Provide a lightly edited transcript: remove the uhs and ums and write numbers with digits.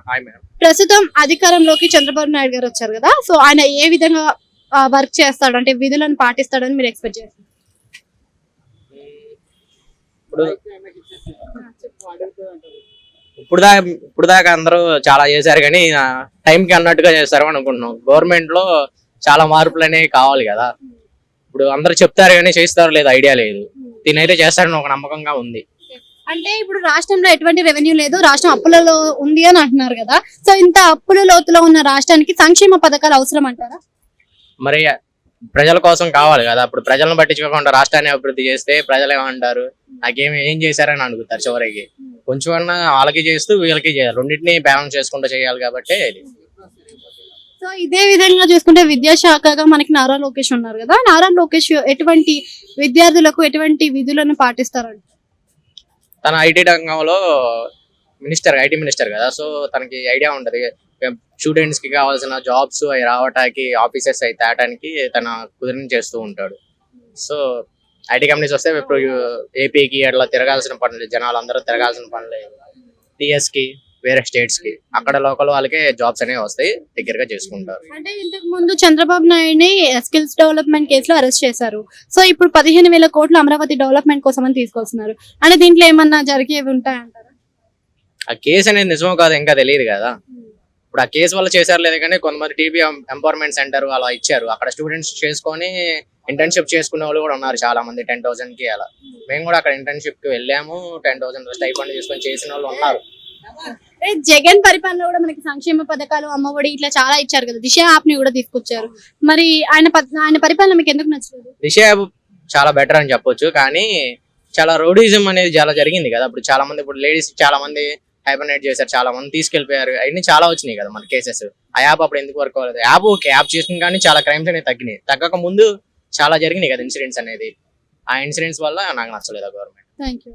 Hi madam. ప్రస్తుతం అధికారంలోకి చంద్రబాబు నాయుడు గారు వచ్చారు కదా, సో ఆయన ఏ విధంగా వర్క్ చేస్తాడు అంటే విధులను పాటిస్తాడని మీరు ఎక్స్పెక్ట్ చేస్తారు? ఇప్పుడు ఇప్పుడు దాకా అందరూ చాలా చేశారు కానీ టైంకి అన్నట్టుగా చేస్తారు అనుకుంటున్నాం. గవర్నమెంట్ లో చాలా మార్పులు అనేవి కావాలి కదా. ఇప్పుడు అందరూ చెప్తారు కానీ చేస్తారో లేదు ఐడియా లేదు. దీనైతే చేస్తారని ఒక నమ్మకంగా ఉంది. అంటే ఇప్పుడు రాష్ట్రంలో ఎటువంటి రెవెన్యూ లేదు, రాష్ట్రం అప్పులలో ఉంది అని అంటున్నారు కదా, సో ఇంత అప్పుల లోతులో ఉన్న రాష్ట్రానికి సంక్షేమ పథకాలు అవసరం అంటారా? మరి ప్రజల కోసం కావాలి కదా. ఇప్పుడు ప్రజలను పట్టించుకోకుండా రాష్ట్రాన్ని అభివృద్ధి చేస్తే ప్రజలు ఏమంటారు, ఏం చేశారని అడుగుతారు చివరికి. కొంచెం అన్నా వాళ్ళకి చేస్తూ వీళ్ళకి చేయాలి, రెండింటినీ బ్యాలెన్స్ చేసుకుంటూ చేయాలి కాబట్టి. సో ఇదే విధంగా చూసుకుంటే విద్యాశాఖగా మనకి నారా లోకేష్ ఉన్నారు కదా, నారా లోకేష్ ఎటువంటి విద్యార్థులకు ఎటువంటి విధులను పాటిస్తారంట? తన ఐటీ రంగంలో ఐటీ మినిస్టర్ కదా, సో తనకి ఐడియా ఉంటది. స్టూడెంట్స్ కి కావాల్సిన జాబ్స్ అవి రావటానికి, ఆఫీసెస్ అవి తేటానికి తన కుదిరిని చేస్తూ ఉంటాడు. సో ఐటీ కంపెనీస్ వస్తే ఇప్పుడు ఏపీకి అట్లా తిరగాల్సిన పనులు, జనాలు అందరూ తిరగాల్సిన పనులు టీఎస్ కి వేరే స్టేట్స్ కి, అక్కడ లోకల్ వాళ్ళకే జాబ్స్ అనేవి వస్తాయి, దగ్గరగా చేసుకుంటారు. అంటే ఇంతకు ముందు చంద్రబాబు నాయుడిని స్కిల్స్ డెవలప్మెంట్ కేసులో అరెస్ట్ చేశారు. సో ఇప్పుడు 15,000 కోట్లు అమరావతి డెవలప్మెంట్ కోసం అని తీసుకొస్తున్నారు. అంటే దీంట్లో ఏమన్నా జరిగేవి ఉంటాయంటారా? ఆ కేసు అనేది నిజమో కాదు ఇంకా తెలియదు కదా. ఇప్పుడు ఆ కేసు వల్ల చేశారు లేదు కానీ కొంతమంది టీబీ ఎంపవర్మెంట్ సెంటర్ అలా ఇచ్చారు, అక్కడ స్టూడెంట్స్ చేసుకొని ఇంటర్న్షిప్ చేసుకునే వాళ్ళు కూడా ఉన్నారు చాలా మంది. 10,000 కి అలా మేము కూడా అక్కడ ఇంటర్న్షిప్ కి వెళ్ళాము. 10,000 స్టైఫండ్ తీసుకొని చేసిన వాళ్ళు ఉన్నారు. జగన్ పరిపాలన కూడా మనకి సంక్షేమ పథకాలు, అమ్మఒడి ఇట్లా చాలా ఇచ్చారు కదా, దిశ యాప్ ని కూడా తీసుకొచ్చారు. మరి ఆయన పరిపాలన మీకు ఎందుకు నచ్చలేదు? దిశ యాప్ చాలా బెటర్ అని చెప్పొచ్చు, కానీ చాలా రౌడీజం అనేది చాలా జరిగింది కదా. ఇప్పుడు చాలా మంది, ఇప్పుడు లేడీస్ చాలా మంది హైబర్నేట్ చేశారు, చాలా మంది తీసుకెళ్లిపోయారు, అవన్నీ చాలా వచ్చినాయి కదా మన కేసెస్. ఆ యాప్ అప్పుడు ఎందుకు వర్క్ అవ్వలేదు? యాప్ చేసిన కానీ చాలా క్రైమ్స్ అనేవి తగ్గినాయి. తగ్గక ముందు చాలా జరిగినాయి కదా ఇన్సిడెంట్స్ అనేది. ఆ ఇన్సిడెంట్స్ వల్ల నాకు నచ్చలేదు గవర్నమెంట్. Thank you.